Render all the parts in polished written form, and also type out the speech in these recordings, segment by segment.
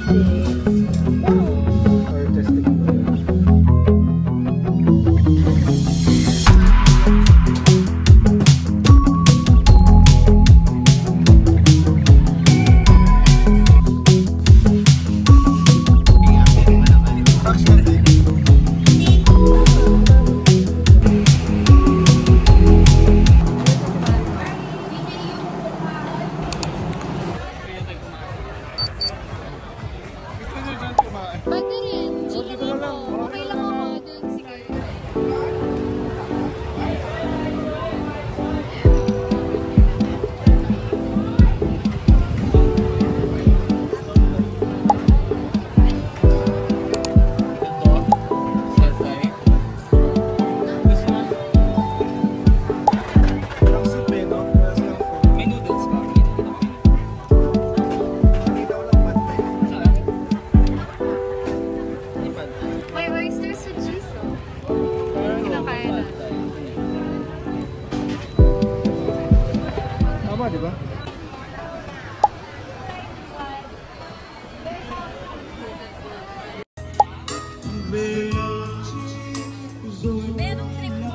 Or testing mo yun? Pwede rin. Chill lang ako. Okay lang ako dun. Sige. May oyster sa cheese, oh. Kinakain na. Tama, di ba? Merong trip mo.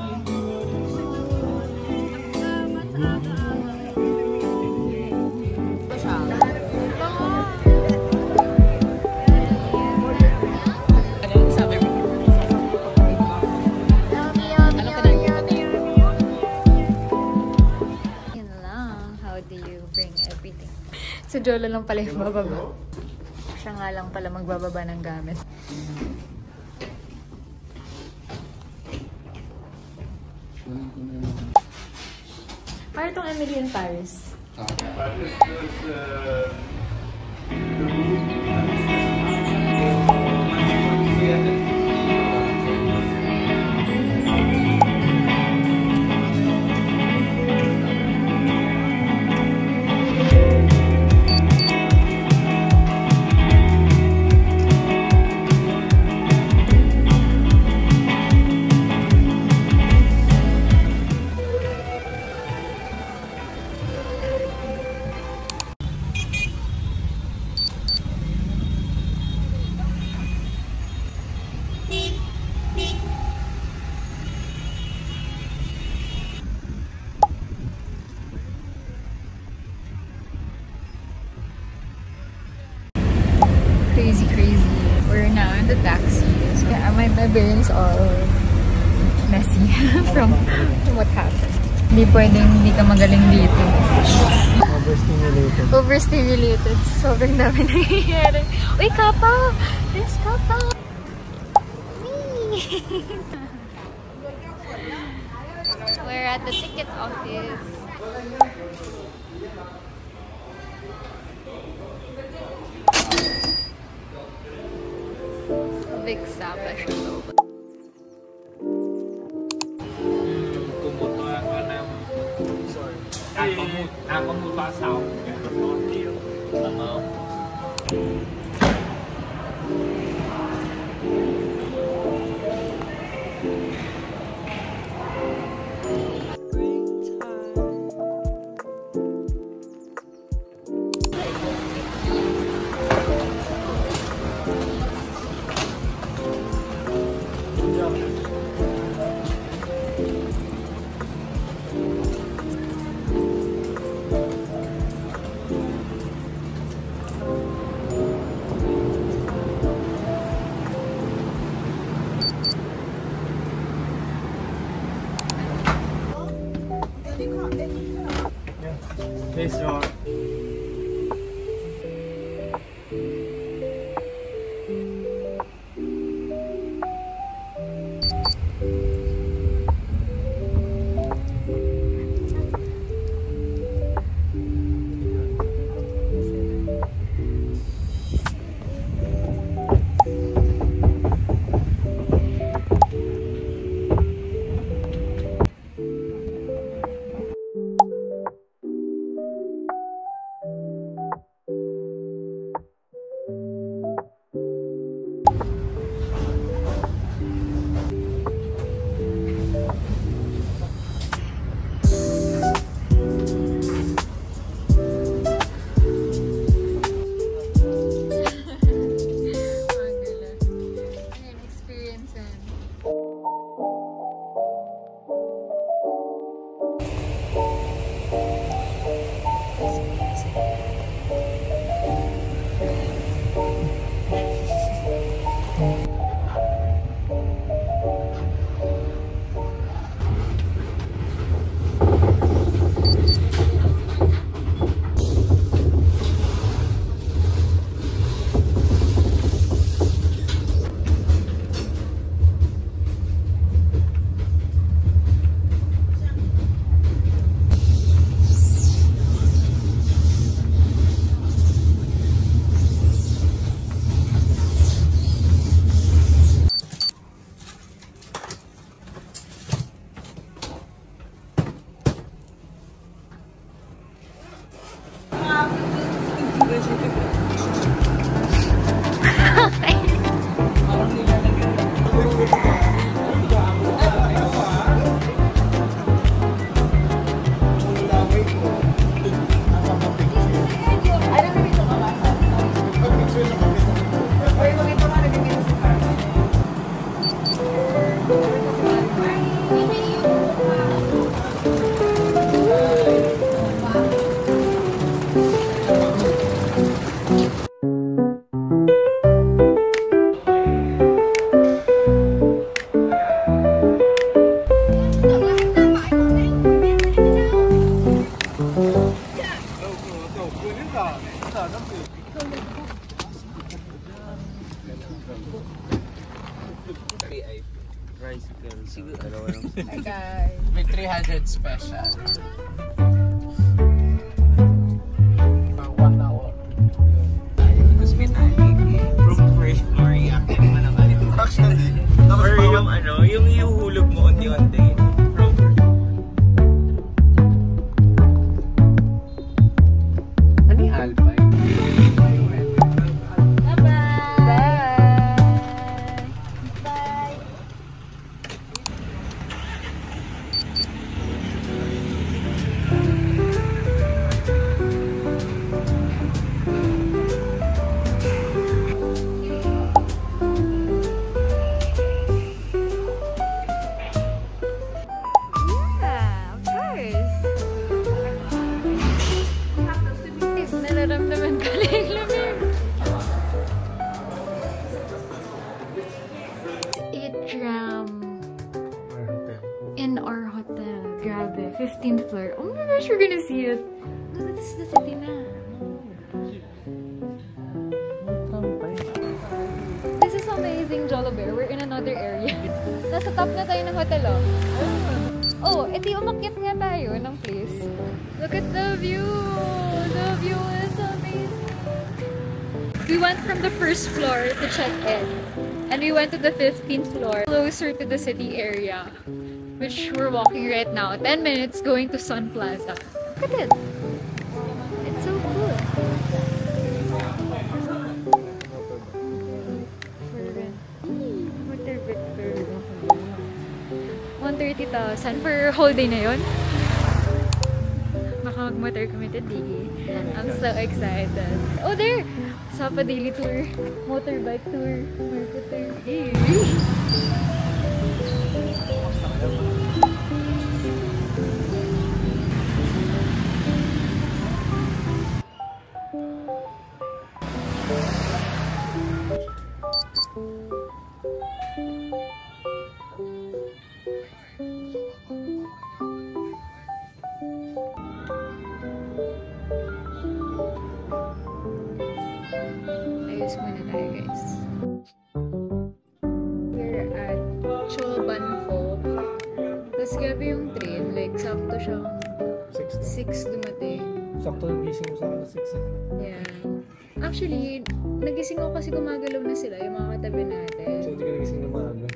Ito siya. Yun lang. How do you bring everything? Si Jolo lang pala yung bababa. Siya nga lang pala magbababa ng gamit. Para itong Emily in Paris. Crazy. We're now in the taxi. My brains are messy from what happened. Hindi pwedeng hindi ka magaling dito. Overstimulated. Sobrang dami nangyayari. Uy, Kappa! There's Kappa! We're at the ticket office. Big Sapa siya. Có mua ba sáu ngon nhiều làm ơn. Please draw. tricycle. Siguro. Dalawa lang. Hi guys. May 300 special. 1 hour. Tapos may tanig. From first floor, i-active naman ang ganito. Actually, Or yung ano, yung ihuhulog mo unti-unti. From first. Ano yung Alpine? Nararamdaman ko lang yung lamig. Eat ram in our hotel. Grabe. 15th floor. Oh my gosh, we're gonna see it. No, this is the city na. This is amazing, Jollibee. We're in another area. Nasa top na tayo ng hotel, oh. Oh, edi umakyat nga tayo ng place. Look at the view! The view is amazing! We went from the first floor to check in. And we went to the 15th floor, closer to the city area. Which we're walking right now. 10 minutes going to Sun Plaza. Look at it! It's so cool! Water Victor. 130,000 for whole day na yun. Baka mag-motor kami today. I'm so excited. Oh, there! Sapa daily tour. Motorbike tour. Marketer. Hey! Ayos muna tayo, guys. We're at Cholbanfo. Tapos grabe yung train. Like, sakto siyang 6 dumating. Sakto gising mo sa akin 6. Yeah. Actually, nagising ako kasi gumagalaw na sila, yung mga katabi natin. So, hindi ka nagising na maaga?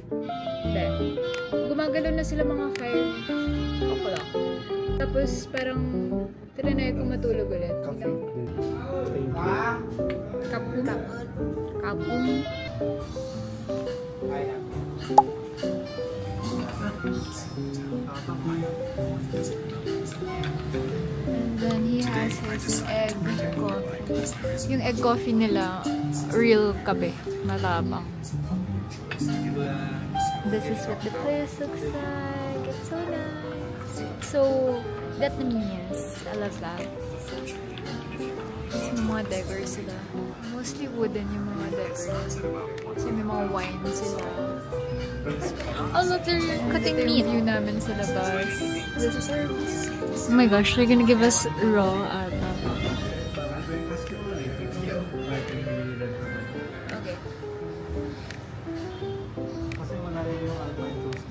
Hindi. Gumagalaw na sila mga 5 o'clock. Tapos, parang trinay ko matulog ulit. Cafe. Thank you. Kapung. Kapung. And then he has his egg coffee. Yung egg coffee nila, real kape. Matabang. This is what the place looks like. It's so nice. So Vietnamese. I love that. Tapos may mga decor sila. Mostly wooden yung mga decor. So may mga wine sila. Oh look, they're cutting meat. View namin sa labas. This is our view. Oh my gosh, they're gonna give us raw ata. Okay. Kasi wala rin yung Alpine toast.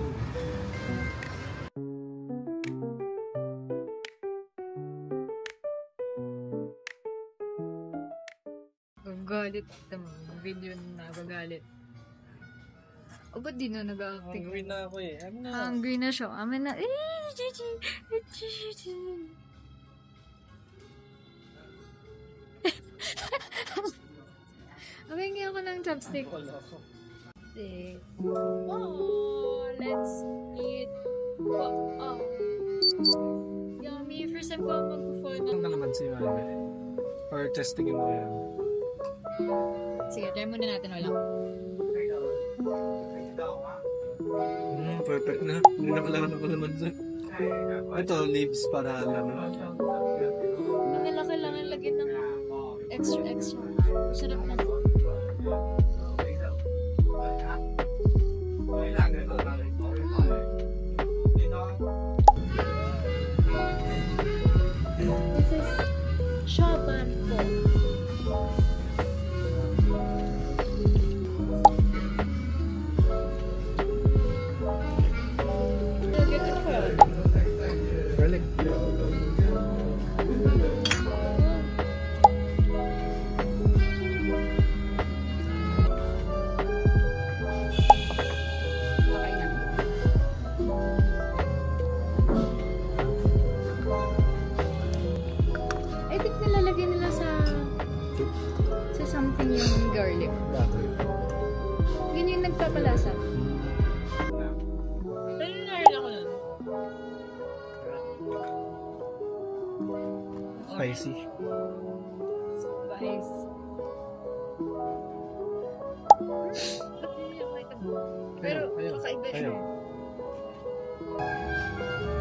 Gagalit. Video na gagalit. O ba't di na nag-acting? Hungry na ako eh. Ano na? Hungry na siya. Amin na. Amingi ako ng chopstick. Oh, let's eat. Oh. Yummy. First time ko mag-phone. Ano ka naman si Mami? Or testing mo yan? Sige, try muna natin walang. Perfect na. Hindi na kailangan ako naman sa... Ito, leaves para ano. Kailangan lagyan ng extra. Sarap na. This is Cholbanfo. garlic. Bakit? Yun yung nagpapalasa. Spicy. Spice. Pero kakaiba siya.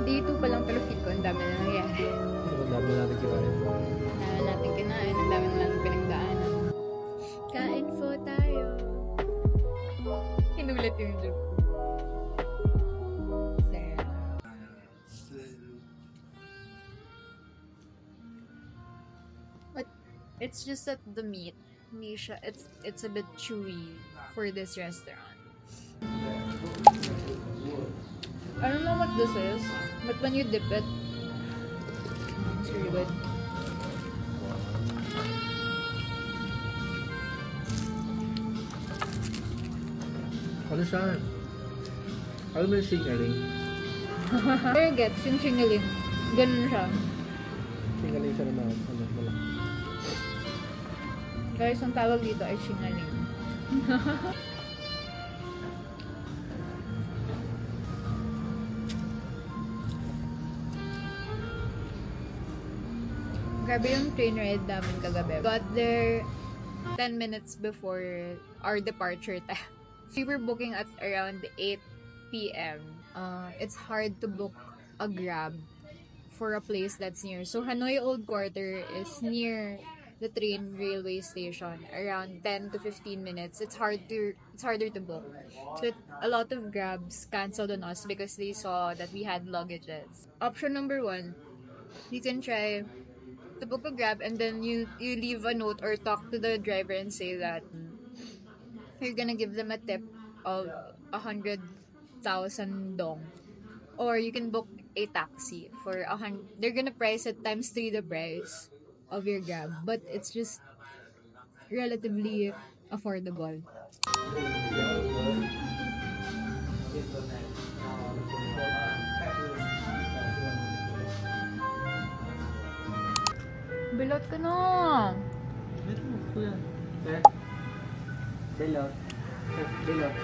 Day 2 pa lang pero feel ko ang dami na nangyari. Ang dami natin kinain. Ang dami natin kinain, ang dami na natin pinagdaanan. Kain po tayo. Inulit yung joke. But it's just that the meat, Nisha, it's a bit chewy for this restaurant. I don't know what this is, but when you dip it, it's really good. Ano siya? Alam mo yung singaling? There you get, yung singaling. Ganun siya. Singaling siya naman. Ano, wala. Guys, ang tawag dito ay singaling. Grabe yung train ride namin kagabi. Got there 10 minutes before our departure time. We were booking at around 8 p.m. It's hard to book a Grab for a place that's near. So Hanoi Old Quarter is near the train railway station, around 10 to 15 minutes. It's harder to book. So a lot of Grabs canceled on us because they saw that we had luggages. Option number 1, you can try to book a Grab and then you leave a note or talk to the driver and say that you're gonna give them a tip of 100,000 dong. Or you can book a taxi for 100. They're gonna price it times 3 the price of your Grab, but it's just relatively affordable. Bilot ka na! Meron mo po yan. Bilot. Bilot.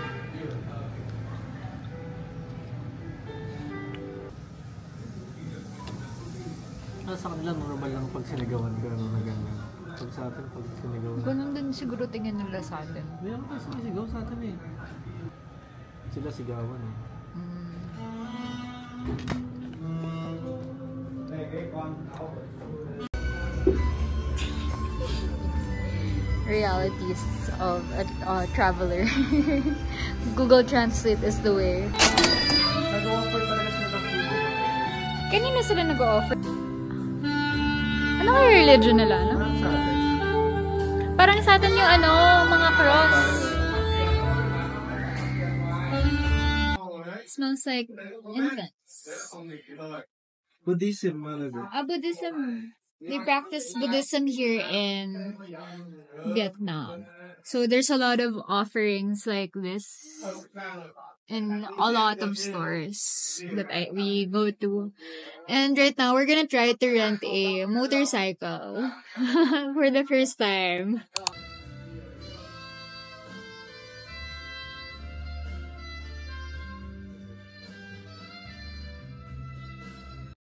Sa kanila normal lang pag sinigawan ka na ganyan. Pag sa atin, pag sinigawan. Ganun din siguro tingin nila sa atin. Mayroon pa sumisigaw sa atin eh. Sila sigawan eh. Realities of a traveler. Google Translate is the way. Nag-offer talaga sila ng food. Kanina sila nag-offer. Ano kaya religion nila, no? Parang sa atin. Parang sa atin yung mga cross. It smells like incense. Buddhism, malaga. Buddhism. They practice Buddhism here in Vietnam. So there's a lot of offerings like this in a lot of stores that we go to. And right now, we're gonna try to rent a motorcycle for the first time.